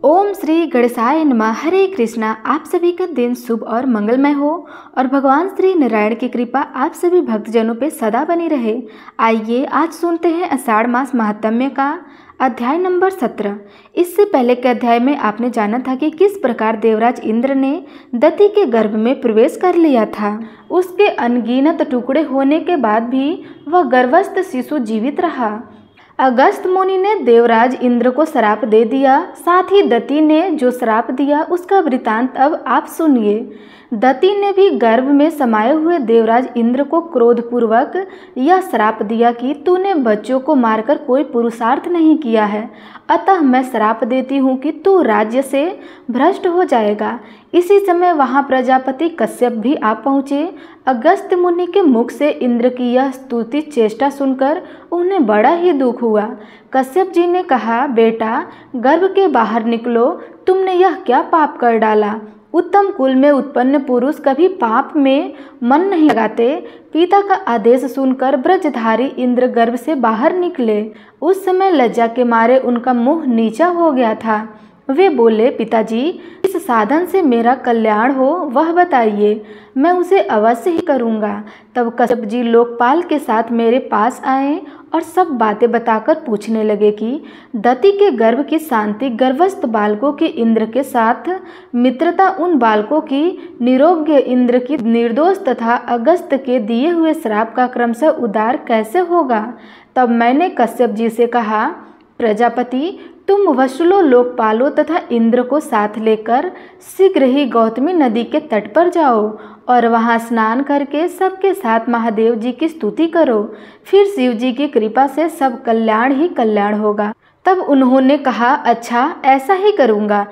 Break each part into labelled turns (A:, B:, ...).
A: ओम श्री गणेशाय नमः। हरे कृष्णा। आप सभी का दिन शुभ और मंगलमय हो और भगवान श्री नारायण की कृपा आप सभी भक्तजनों पे सदा बनी रहे। आइए आज सुनते हैं आषाढ़ मास महात्म्य का अध्याय नंबर 17। इससे पहले के अध्याय में आपने जाना था कि किस प्रकार देवराज इंद्र ने दति के गर्भ में प्रवेश कर लिया था। उसके अनगिनत टुकड़े होने के बाद भी वह गर्भस्थ शिशु जीवित रहा। अगस्त मुनि ने देवराज इंद्र को श्राप दे दिया। साथ ही दति ने जो श्राप दिया उसका वृतांत अब आप सुनिए। दति ने भी गर्भ में समाये हुए देवराज इंद्र को क्रोधपूर्वक यह श्राप दिया कि तूने बच्चों को मारकर कोई पुरुषार्थ नहीं किया है, अतः मैं श्राप देती हूँ कि तू राज्य से भ्रष्ट हो जाएगा। इसी समय वहाँ प्रजापति कश्यप भी आ पहुँचे। अगस्त मुनि के मुख से इंद्र की यह स्तुति चेष्टा सुनकर उन्हें बड़ा ही दुख हुआ। कश्यप जी ने कहा, बेटा गर्भ के बाहर निकलो, तुमने यह क्या पाप कर डाला। उत्तम कुल में उत्पन्न पुरुष कभी पाप में मन नहीं लगाते। पिता का आदेश सुनकर ब्रजधारी इंद्र गर्भ से बाहर निकले। उस समय लज्जा के मारे उनका मुंह नीचा हो गया था। वे बोले, पिताजी इस साधन से मेरा कल्याण हो वह बताइए, मैं उसे अवश्य ही करूँगा। तब कश्यप जी लोकपाल के साथ मेरे पास आए और सब बातें बताकर पूछने लगे कि दति के गर्भ की शांति गर्भस्थ बालकों की इंद्र के साथ मित्रता उन बालकों की निरोग्य इंद्र की निर्दोष तथा अगस्त के दिए हुए श्राप का क्रमशः उद्धार कैसे होगा। तब मैंने कश्यप जी से कहा, प्रजापति तुम वसुलो लोकपालों तथा इंद्र को साथ लेकर शीघ्र ही गौतमी नदी के तट पर जाओ और वहां स्नान करके सबके साथ महादेव जी की स्तुति करो। फिर शिव जी की कृपा से सब कल्याण ही कल्याण होगा। तब उन्होंने कहा, अच्छा ऐसा ही करूँगा।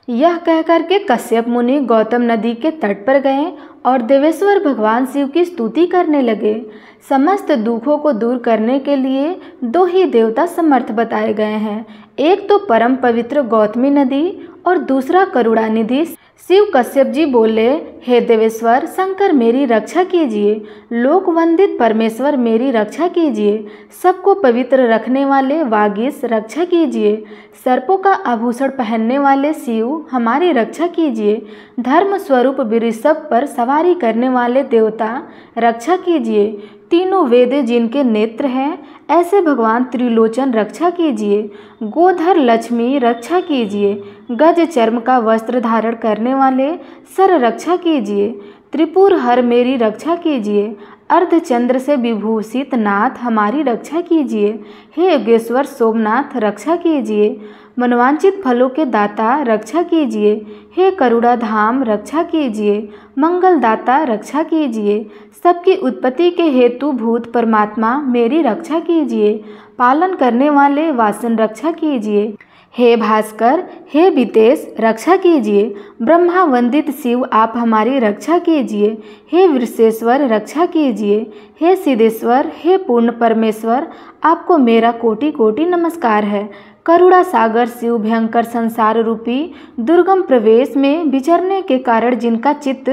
A: यह कहकर के कश्यप मुनि गौतम नदी के तट पर गए और देवेश्वर भगवान शिव की स्तुति करने लगे। समस्त दुखों को दूर करने के लिए दो ही देवता समर्थ बताए गए हैं, एक तो परम पवित्र गौतमी नदी और दूसरा करुणानिधि शिव। कश्यप जी बोले, हे देवेश्वर शंकर मेरी रक्षा कीजिए, लोक वंदित परमेश्वर मेरी रक्षा कीजिए, सबको पवित्र रखने वाले वागीश रक्षा कीजिए, सर्पों का आभूषण पहनने वाले शिव हमारी रक्षा कीजिए, धर्म स्वरूप वृषभ पर सवारी करने वाले देवता रक्षा कीजिए, तीनों वेद जिनके नेत्र हैं ऐसे भगवान त्रिलोचन रक्षा कीजिए, गोधर लक्ष्मी रक्षा कीजिए, गज चर्म का वस्त्र धारण करने वाले सर रक्षा कीजिए, त्रिपुर हर मेरी रक्षा कीजिए, अर्धचंद्र से विभूषित नाथ हमारी रक्षा कीजिए, हे योगेश्वर सोमनाथ रक्षा कीजिए, मनवांचित फलों के दाता रक्षा कीजिए, हे करुणा धाम रक्षा कीजिए, मंगल दाता रक्षा कीजिए, सबकी उत्पत्ति के हेतु भूत परमात्मा मेरी रक्षा कीजिए, पालन करने वाले वासन रक्षा कीजिए, हे भास्कर हे वितेश रक्षा कीजिए, ब्रह्मा वंदित शिव आप हमारी रक्षा कीजिए, हे वृषेश्वर रक्षा कीजिए, हे सिद्धेश्वर हे पूर्ण परमेश्वर आपको मेरा कोटि कोटि नमस्कार है। करुणा सागर शिव भयंकर संसार रूपी दुर्गम प्रवेश में विचरने के कारण जिनका चित्त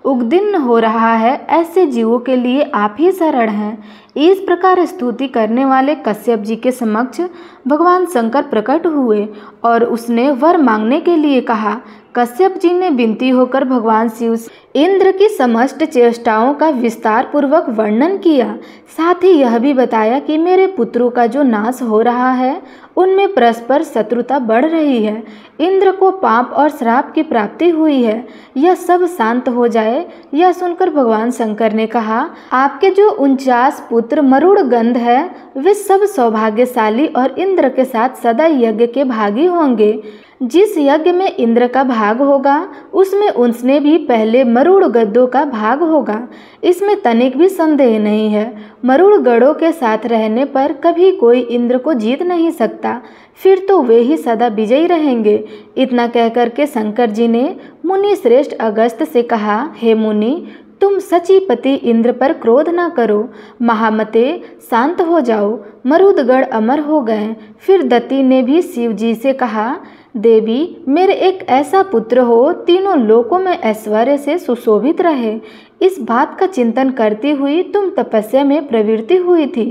A: उद्विग्न हो रहा है ऐसे जीवों के लिए आप ही शरण हैं। इस प्रकार स्तुति करने वाले कश्यप जी के समक्ष भगवान शंकर प्रकट हुए और उसने वर मांगने के लिए कहा। कश्यप जी ने विनती होकर भगवान शिव इंद्र की समस्त चेष्टाओं का विस्तार पूर्वक वर्णन किया। साथ ही यह भी बताया कि मेरे पुत्रों का जो नाश हो रहा है उनमें परस्पर शत्रुता बढ़ रही है, इंद्र को पाप और श्राप की प्राप्ति हुई है, यह सब शांत हो जाए। यह सुनकर भगवान शंकर ने कहा, आपके जो 49 पुत्र मरुड़ गंध है वे सब सौभाग्यशाली और इंद्र के साथ सदा यज्ञ के भागी होंगे। जिस यज्ञ में इंद्र का भाग होगा उसमें उसने भी पहले मरुड़ गद्धों का भाग होगा, इसमें तनिक भी संदेह नहीं है। मरुड़ गढ़ों के साथ रहने पर कभी कोई इंद्र को जीत नहीं सकता, फिर तो वे ही सदा विजयी रहेंगे। इतना कहकर के शंकर जी ने मुनि श्रेष्ठ अगस्त से कहा, हे मुनि तुम सचीपति इंद्र पर क्रोध न करो, महामते शांत हो जाओ। मरुदगढ़ अमर हो गए। फिर दति ने भी शिव जी से कहा, देवी मेरे एक ऐसा पुत्र हो तीनों लोकों में ऐश्वर्य से सुशोभित रहे। इस बात का चिंतन करती हुई तुम तपस्या में प्रवृत्ति हुई थी।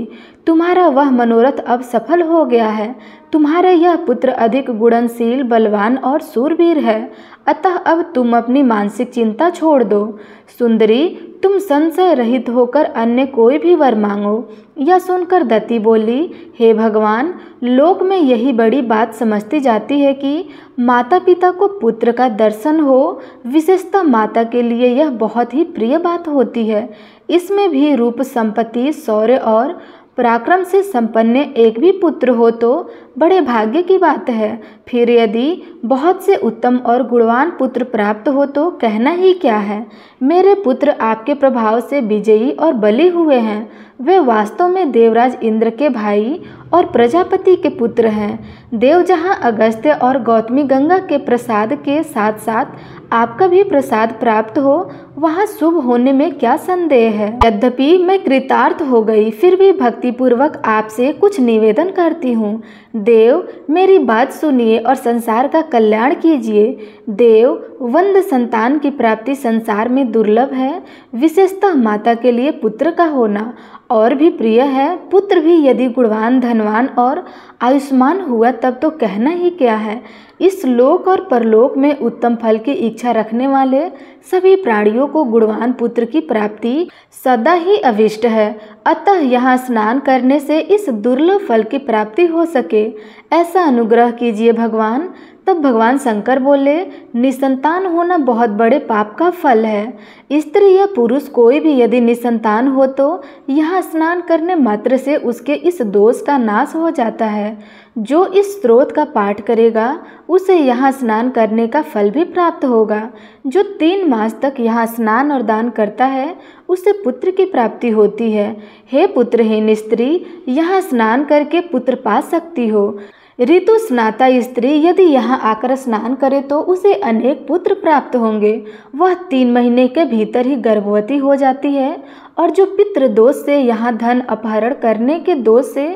A: तुम्हारा वह मनोरथ अब सफल हो गया है। तुम्हारा यह पुत्र अधिक गुणनशील, बलवान और शूरवीर है, अतः अब तुम अपनी मानसिक चिंता छोड़ दो। सुंदरी, तुम संशय रहित होकर अन्य कोई भी वर मांगो। यह सुनकर दती बोली, हे भगवान, लोक में यही बड़ी बात समझती जाती है कि माता पिता को पुत्र का दर्शन हो। विशेषतः माता के लिए यह बहुत ही प्रिय बात होती है। इसमें भी रूप, संपत्ति, शौर्य और पराक्रम से संपन्न एक भी पुत्र हो तो बड़े भाग्य की बात है। फिर यदि बहुत से उत्तम और गुणवान पुत्र प्राप्त हो तो कहना ही क्या है। मेरे पुत्र आपके प्रभाव से विजयी और बली हुए हैं। वे वास्तव में देवराज इंद्र के भाई और प्रजापति के पुत्र हैं। देव जहाँ अगस्त्य और गौतमी गंगा के प्रसाद के साथ साथ आपका भी प्रसाद प्राप्त हो, वहाँ शुभ होने में क्या संदेह है। यद्यपि मैं कृतार्थ हो गई, फिर भी भक्तिपूर्वक आपसे कुछ निवेदन करती हूँ। देव, मेरी बात सुनिए और संसार का कल्याण कीजिए। देव, वंद संतान की प्राप्ति संसार में दुर्लभ है। विशेषतः माता के लिए पुत्र का होना और भी प्रिय है। पुत्र भी यदि गुणवान, धनवान और आयुष्मान हुआ तब तो कहना ही क्या है। इस लोक और परलोक में उत्तम फल की इच्छा रखने वाले सभी प्राणियों को गुणवान पुत्र की प्राप्ति सदा ही अभिष्ट है। अतः यहाँ स्नान करने से इस दुर्लभ फल की प्राप्ति हो सके, ऐसा अनुग्रह कीजिए भगवान। तब भगवान शंकर बोले, निसंतान होना बहुत बड़े पाप का फल है। स्त्री या पुरुष कोई भी यदि निसंतान हो तो यहाँ स्नान करने मात्र से उसके इस दोष का नाश हो जाता है। जो इस स्रोत का पाठ करेगा उसे यहाँ स्नान करने का फल भी प्राप्त होगा। जो 3 मास तक यहाँ स्नान और दान करता है उसे पुत्र की प्राप्ति होती है। हे पुत्रहीन स्त्री, यहाँ स्नान करके पुत्र पा सकती हो। ऋतु स्नाता स्त्री यदि यहाँ आकर स्नान करे तो उसे अनेक पुत्र प्राप्त होंगे। वह 3 महीने के भीतर ही गर्भवती हो जाती है। और जो पितृ दोष से यहाँ धन अपहरण करने के दोष से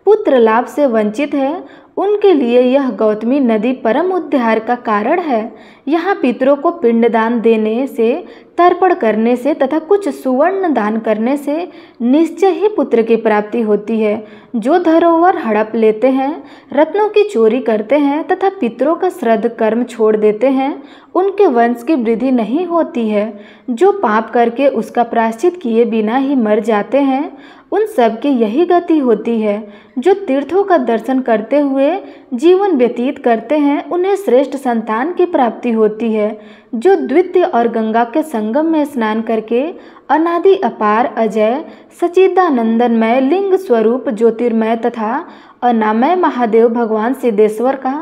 A: पुत्र लाभ से वंचित है, उनके लिए यह गौतमी नदी परम उद्धार का कारण है। यहाँ पितरों को पिंडदान देने से, तर्पण करने से तथा कुछ सुवर्ण दान करने से निश्चय ही पुत्र की प्राप्ति होती है। जो धरोहर हड़प लेते हैं, रत्नों की चोरी करते हैं तथा पितरों का श्राद्ध कर्म छोड़ देते हैं, उनके वंश की वृद्धि नहीं होती है। जो पाप करके उसका प्रायश्चित किए बिना ही मर जाते हैं, उन सब की यही गति होती है। जो तीर्थों का दर्शन करते हुए जीवन व्यतीत करते हैं, उन्हें श्रेष्ठ संतान की प्राप्ति होती है। जो द्वितीय और गंगा के संगम में स्नान करके अनादि अपार अजय सच्चिदानंदमय लिंग स्वरूप ज्योतिर्मय तथा अनामय महादेव भगवान सिद्धेश्वर का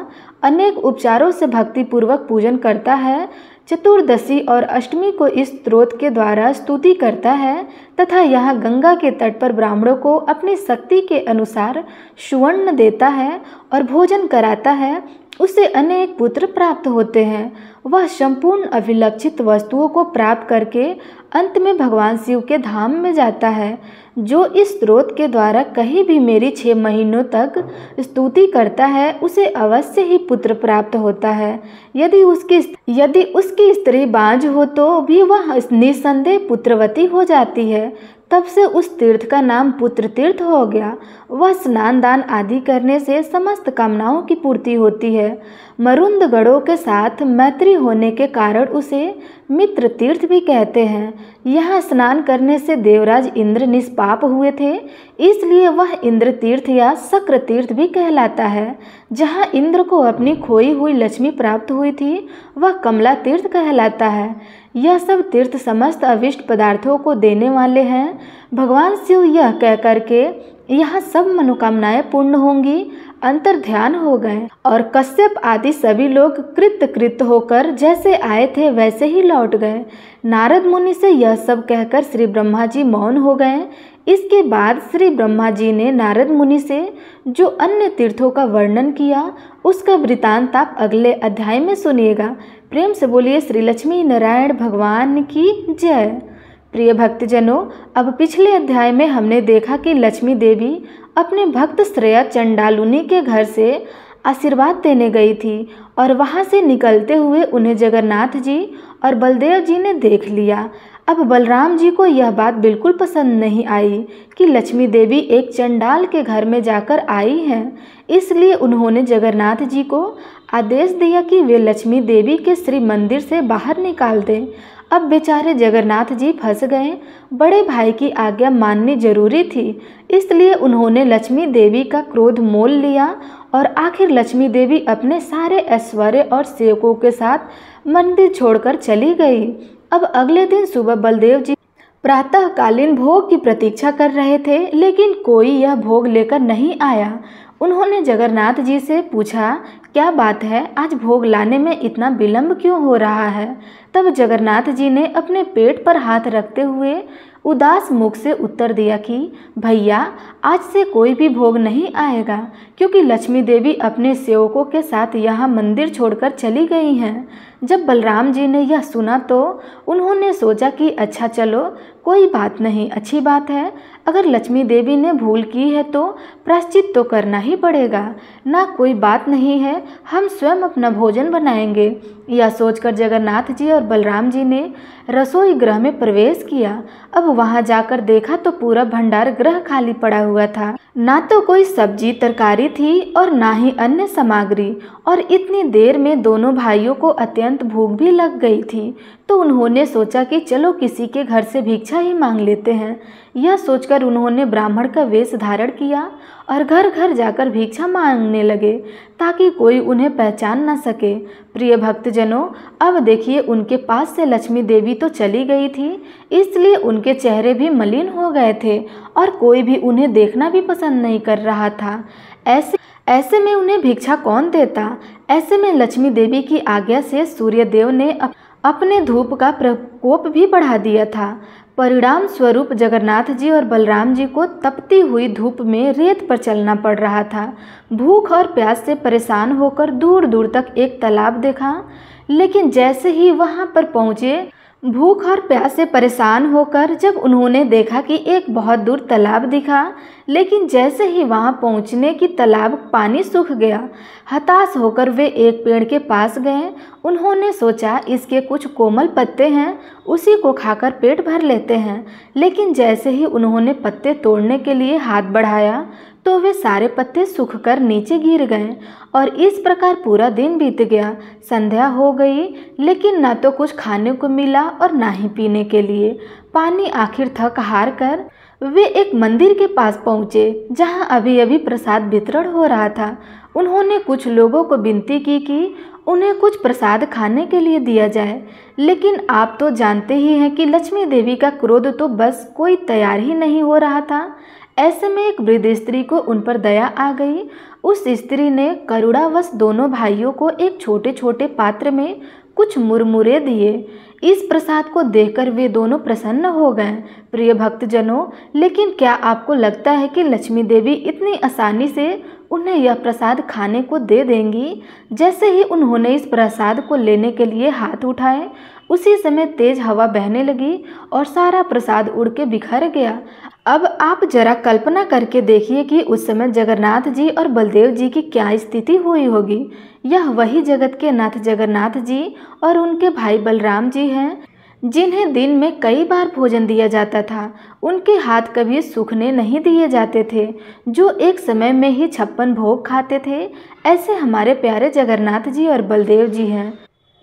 A: अनेक उपचारों से भक्तिपूर्वक पूजन करता है, चतुर्दशी और अष्टमी को इस स्त्रोत के द्वारा स्तुति करता है तथा यहाँ गंगा के तट पर ब्राह्मणों को अपनी शक्ति के अनुसार सुवर्ण देता है और भोजन कराता है, उसे अनेक पुत्र प्राप्त होते हैं। वह संपूर्ण अभिलक्षित वस्तुओं को प्राप्त करके अंत में भगवान शिव के धाम में जाता है। जो इस स्रोत के द्वारा कहीं भी मेरी 6 महीनों तक स्तुति करता है, उसे अवश्य ही पुत्र प्राप्त होता है। यदि उसकी स्त्री बांझ हो तो भी वह निस्संदेह पुत्रवती हो जाती है। तब से उस तीर्थ का नाम पुत्र तीर्थ हो गया। वह स्नान दान आदि करने से समस्त कामनाओं की पूर्ति होती है। मरुंद गणों के साथ मैत्री होने के कारण उसे मित्र तीर्थ भी कहते हैं। यहाँ स्नान करने से देवराज इंद्र निष्पाप हुए थे, इसलिए वह इंद्र तीर्थ या शक्र तीर्थ भी कहलाता है। जहाँ इंद्र को अपनी खोई हुई लक्ष्मी प्राप्त हुई थी, वह कमला तीर्थ कहलाता है। यह सब तीर्थ समस्त अविष्ट पदार्थों को देने वाले हैं। भगवान शिव यह कह करके यहाँ सब मनोकामनाएं पूर्ण होंगी, अंतर ध्यान हो गए और कश्यप आदि सभी लोग कृत होकर जैसे आए थे वैसे ही लौट गए। नारद मुनि से यह सब कहकर श्री ब्रह्मा जी मौन हो गए। इसके बाद श्री ब्रह्मा जी ने नारद मुनि से जो अन्य तीर्थों का वर्णन किया, उसका वृतांत आप अगले अध्याय में सुनिएगा। प्रेम से बोलिए श्री लक्ष्मी नारायण भगवान की जय। प्रिय भक्तजनों, अब पिछले अध्याय में हमने देखा कि लक्ष्मी देवी अपने भक्त श्रेया चंडालुनी के घर से आशीर्वाद देने गई थी और वहां से निकलते हुए उन्हें जगन्नाथ जी और बलदेव जी ने देख लिया। अब बलराम जी को यह बात बिल्कुल पसंद नहीं आई कि लक्ष्मी देवी एक चंडाल के घर में जाकर आई हैं, इसलिए उन्होंने जगन्नाथ जी को आदेश दिया कि वे लक्ष्मी देवी के श्री मंदिर से बाहर निकाल दें। अब बेचारे जगन्नाथ जी फंस गए। बड़े भाई की आज्ञा माननी जरूरी थी, इसलिए उन्होंने लक्ष्मी देवी का क्रोध मोल लिया और आखिर लक्ष्मी देवी अपने सारे ऐश्वर्य और सेवकों के साथ मंदिर छोड़कर चली गई। अब अगले दिन सुबह बलदेव जी प्रातःकालीन भोग की प्रतीक्षा कर रहे थे, लेकिन कोई यह भोग लेकर नहीं आया। उन्होंने जगन्नाथ जी से पूछा, क्या बात है, आज भोग लाने में इतना विलंब क्यों हो रहा है? तब जगन्नाथ जी ने अपने पेट पर हाथ रखते हुए उदास मुख से उत्तर दिया कि भैया, आज से कोई भी भोग नहीं आएगा, क्योंकि लक्ष्मी देवी अपने सेवकों के साथ यहाँ मंदिर छोड़कर चली गई हैं। जब बलराम जी ने यह सुना तो उन्होंने सोचा कि अच्छा चलो, कोई बात नहीं, अच्छी बात है। अगर लक्ष्मी देवी ने भूल की है तो प्रायश्चित तो करना ही पड़ेगा ना, कोई बात नहीं है, हम स्वयं अपना भोजन बनाएंगे। यह सोचकर जगन्नाथ जी और बलराम जी ने रसोई गृह में प्रवेश किया। अब वहां जाकर देखा तो पूरा भंडार गृह खाली पड़ा हुआ था। ना तो कोई सब्जी तरकारी थी और ना ही अन्य सामग्री, और इतनी देर में दोनों भाइयों को अत्यंत भूख भी लग गई थी। तो उन्होंने सोचा कि चलो किसी के घर से भिक्षा ही मांग लेते हैं। यह सोचकर उन्होंने ब्राह्मण का वेश धारण किया और घर घर जाकर भिक्षा मांगने लगे, ताकि कोई उन्हें पहचान न सके। प्रिय भक्तजनों, अब देखिए, उनके पास से लक्ष्मी देवी तो चली गई थी, इसलिए उनके चेहरे भी मलिन हो गए थे और कोई भी उन्हें देखना भी पसंद नहीं कर रहा था। ऐसे में उन्हें भिक्षा कौन देता? ऐसे में लक्ष्मी देवी की आज्ञा से सूर्यदेव ने अपने धूप का प्रकोप भी बढ़ा दिया था। परिणाम स्वरूप जगन्नाथ जी और बलराम जी को तपती हुई धूप में रेत पर चलना पड़ रहा था। भूख और प्यास से परेशान होकर दूर दूर तक एक तालाब देखा, लेकिन जैसे ही वहां पर पहुंचे, भूख और प्यास से परेशान होकर जब उन्होंने देखा कि एक बहुत दूर तालाब दिखा, लेकिन जैसे ही वहां पहुंचने की तालाब पानी सूख गया। हताश होकर वे एक पेड़ के पास गए। उन्होंने सोचा इसके कुछ कोमल पत्ते हैं, उसी को खाकर पेट भर लेते हैं। लेकिन जैसे ही उन्होंने पत्ते तोड़ने के लिए हाथ बढ़ाया तो वे सारे पत्ते सूखकर नीचे गिर गए और इस प्रकार पूरा दिन बीत गया। संध्या हो गई, लेकिन ना तो कुछ खाने को मिला और ना ही पीने के लिए पानी। आखिर थक हार कर वे एक मंदिर के पास पहुँचे, जहाँ अभी अभी प्रसाद वितरण हो रहा था। उन्होंने कुछ लोगों को विनती की कि उन्हें कुछ प्रसाद खाने के लिए दिया जाए, लेकिन आप तो जानते ही हैं कि लक्ष्मी देवी का क्रोध तो बस कोई तैयार ही नहीं हो रहा था। ऐसे में एक वृद्ध स्त्री को उन पर दया आ गई। उस स्त्री ने करुणावश दोनों भाइयों को एक छोटे छोटे पात्र में कुछ मुरमुरे दिए। इस प्रसाद को देखकर वे दोनों प्रसन्न हो गए। प्रिय भक्तजनों, लेकिन क्या आपको लगता है कि लक्ष्मी देवी इतनी आसानी से उन्हें यह प्रसाद खाने को दे देंगी? जैसे ही उन्होंने इस प्रसाद को लेने के लिए हाथ उठाए, उसी समय तेज हवा बहने लगी और सारा प्रसाद उड़ के बिखर गया। अब आप जरा कल्पना करके देखिए कि उस समय जगन्नाथ जी और बलदेव जी की क्या स्थिति हुई होगी। यह वही जगत के नाथ जगन्नाथ जी और उनके भाई बलराम जी हैं, जिन्हें दिन में कई बार भोजन दिया जाता था। उनके हाथ कभी सूखने नहीं दिए जाते थे, जो एक समय में ही 56 भोग खाते थे। ऐसे हमारे प्यारे जगन्नाथ जी और बलदेव जी हैं,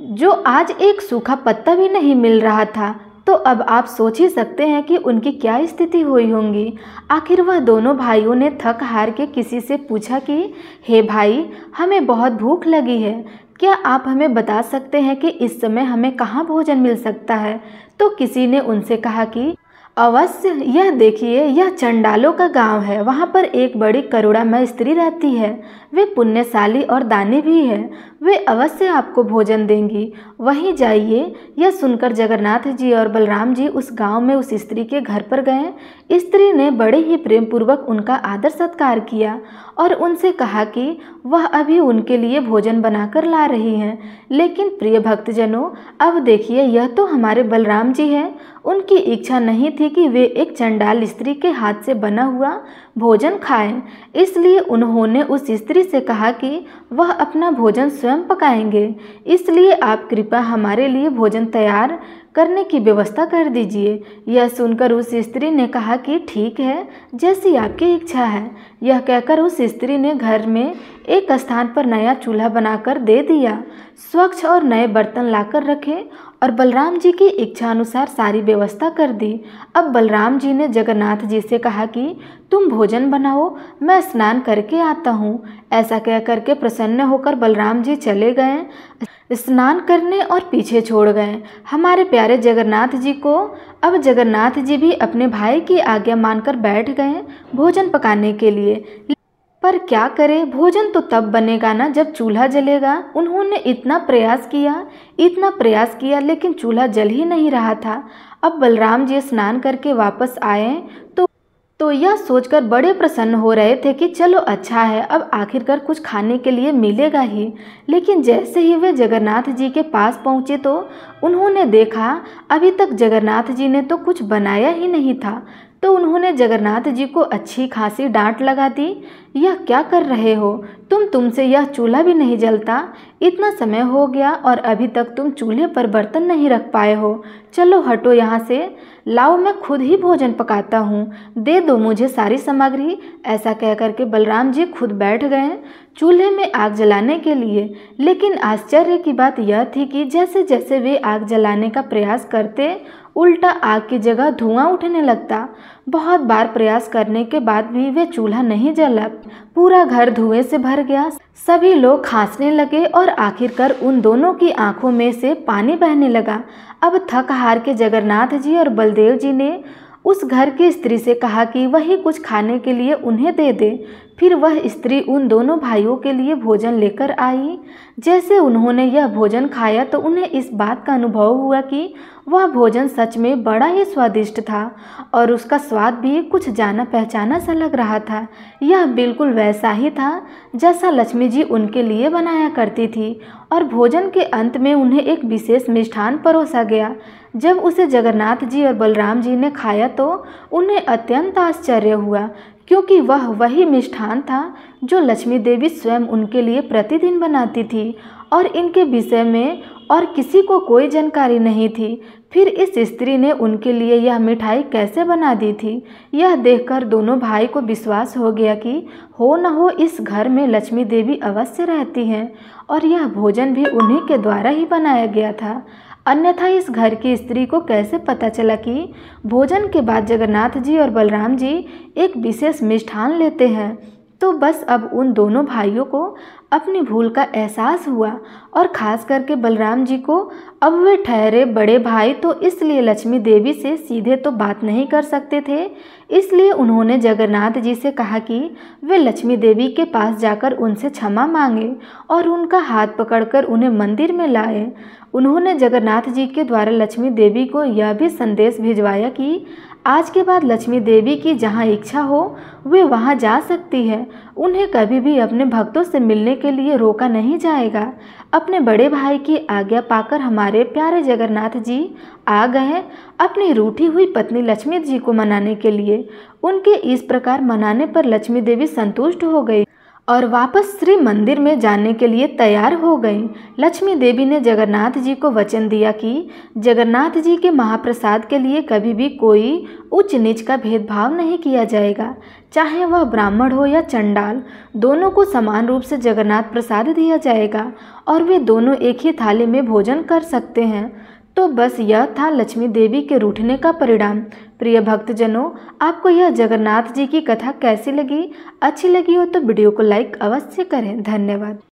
A: जो आज एक सूखा पत्ता भी नहीं मिल रहा था। तो अब आप सोच ही सकते हैं कि उनकी क्या स्थिति हुई होंगी। आखिर वह दोनों भाइयों ने थक हार के किसी से पूछा कि हे भाई, हमें बहुत भूख लगी है, क्या आप हमें बता सकते हैं कि इस समय हमें कहाँ भोजन मिल सकता है? तो किसी ने उनसे कहा कि अवश्य, यह देखिए, यह चंडालों का गांव है। वहाँ पर एक बड़ी करुणामय स्त्री रहती है। वे पुण्यशाली और दानी भी है। वे अवश्य आपको भोजन देंगी, वहीं जाइए। यह सुनकर जगन्नाथ जी और बलराम जी उस गांव में उस स्त्री के घर पर गए। स्त्री ने बड़े ही प्रेम पूर्वक उनका आदर सत्कार किया और उनसे कहा कि वह अभी उनके लिए भोजन बनाकर ला रही हैं। लेकिन प्रिय भक्तजनों, अब देखिए, यह तो हमारे बलराम जी हैं। उनकी इच्छा नहीं थी थी कि वे एक चंडाल स्त्री के हाथ से बना हुआ भोजन खाएं। इसलिए उन्होंने उस स्त्री से कहा कि वह अपना भोजन स्वयं पकाएंगे, इसलिए आप कृपया हमारे लिए भोजन तैयार करने की व्यवस्था कर दीजिए। यह सुनकर उस स्त्री ने कहा कि ठीक है, जैसी आपकी इच्छा है। यह कहकर उस स्त्री ने घर में एक स्थान पर नया चूल्हा बनाकर दे दिया, स्वच्छ और नए बर्तन लाकर रखे और बलराम जी की इच्छा अनुसार सारी व्यवस्था कर दी। अब बलराम जी ने जगन्नाथ जी से कहा कि तुम भोजन बनाओ, मैं स्नान करके आता हूँ। ऐसा कह करके प्रसन्न होकर बलराम जी चले गए स्नान करने और पीछे छोड़ गए हमारे प्यारे जगन्नाथ जी को। अब जगन्नाथ जी भी अपने भाई की आज्ञा मानकर बैठ गए भोजन पकाने के लिए। पर क्या करें, भोजन तो तब बनेगा ना जब चूल्हा जलेगा। उन्होंने इतना प्रयास किया लेकिन चूल्हा जल ही नहीं रहा था। अब बलराम जी स्नान करके वापस आए तो यह सोचकर बड़े प्रसन्न हो रहे थे कि चलो अच्छा है, अब आखिरकार कुछ खाने के लिए मिलेगा ही। लेकिन जैसे ही वे जगन्नाथ जी के पास पहुँचे तो उन्होंने देखा अभी तक जगन्नाथ जी ने तो कुछ बनाया ही नहीं था। तो उन्होंने जगन्नाथ जी को अच्छी खासी डांट लगा दी, यह क्या कर रहे हो तुमसे यह चूल्हा भी नहीं जलता, इतना समय हो गया और अभी तक तुम चूल्हे पर बर्तन नहीं रख पाए हो। चलो हटो यहाँ से, लाओ मैं खुद ही भोजन पकाता हूँ, दे दो मुझे सारी सामग्री। ऐसा कह करके बलराम जी खुद बैठ गए चूल्हे में आग जलाने के लिए। लेकिन आश्चर्य की बात यह थी कि जैसे जैसे वे आग जलाने का प्रयास करते उल्टा आग की जगह धुआं उठने लगता। बहुत बार प्रयास करने के बाद भी वे चूल्हा नहीं जला। पूरा घर धुएं से भर गया, सभी लोग खांसने लगे और आखिरकार उन दोनों की आंखों में से पानी बहने लगा। अब थक हार के जगन्नाथ जी और बलदेव जी ने उस घर की स्त्री से कहा कि वही कुछ खाने के लिए उन्हें दे दे। फिर वह स्त्री उन दोनों भाइयों के लिए भोजन लेकर आई। जैसे उन्होंने यह भोजन खाया तो उन्हें इस बात का अनुभव हुआ कि वह भोजन सच में बड़ा ही स्वादिष्ट था और उसका स्वाद भी कुछ जाना पहचाना सा लग रहा था। यह बिल्कुल वैसा ही था जैसा लक्ष्मी जी उनके लिए बनाया करती थी। और भोजन के अंत में उन्हें एक विशेष मिष्ठान परोसा गया। जब उसे जगन्नाथ जी और बलराम जी ने खाया तो उन्हें अत्यंत आश्चर्य हुआ, क्योंकि वह वही मिष्ठान था जो लक्ष्मी देवी स्वयं उनके लिए प्रतिदिन बनाती थी और इनके विषय में और किसी को कोई जानकारी नहीं थी। फिर इस स्त्री ने उनके लिए यह मिठाई कैसे बना दी थी, यह देखकर दोनों भाई को विश्वास हो गया कि हो न हो इस घर में लक्ष्मी देवी अवश्य रहती हैं और यह भोजन भी उन्हीं के द्वारा ही बनाया गया था। अन्यथा इस घर की स्त्री को कैसे पता चला कि भोजन के बाद जगन्नाथ जी और बलराम जी एक विशेष मिष्ठान लेते हैं। तो बस अब उन दोनों भाइयों को अपनी भूल का एहसास हुआ और खास करके बलराम जी को। अब वे ठहरे बड़े भाई तो इसलिए लक्ष्मी देवी से सीधे तो बात नहीं कर सकते थे, इसलिए उन्होंने जगन्नाथ जी से कहा कि वे लक्ष्मी देवी के पास जाकर उनसे क्षमा मांगे और उनका हाथ पकड़कर उन्हें मंदिर में लाए। उन्होंने जगन्नाथ जी के द्वारा लक्ष्मी देवी को यह भी संदेश भिजवाया कि आज के बाद लक्ष्मी देवी की जहाँ इच्छा हो वे वहाँ जा सकती है, उन्हें कभी भी अपने भक्तों से मिलने के लिए रोका नहीं जाएगा। अपने बड़े भाई की आज्ञा पाकर हमारे प्यारे जगन्नाथ जी आ गए अपनी रूठी हुई पत्नी लक्ष्मी जी को मनाने के लिए। उनके इस प्रकार मनाने पर लक्ष्मी देवी संतुष्ट हो गई और वापस श्री मंदिर में जाने के लिए तैयार हो गई। लक्ष्मी देवी ने जगन्नाथ जी को वचन दिया कि जगन्नाथ जी के महाप्रसाद के लिए कभी भी कोई उच्च नीच का भेदभाव नहीं किया जाएगा, चाहे वह ब्राह्मण हो या चंडाल, दोनों को समान रूप से जगन्नाथ प्रसाद दिया जाएगा और वे दोनों एक ही थाली में भोजन कर सकते हैं। तो बस यह था लक्ष्मी देवी के रूठने का परिणाम। प्रिय भक्तजनों, आपको यह जगन्नाथ जी की कथा कैसी लगी? अच्छी लगी हो तो वीडियो को लाइक अवश्य करें। धन्यवाद।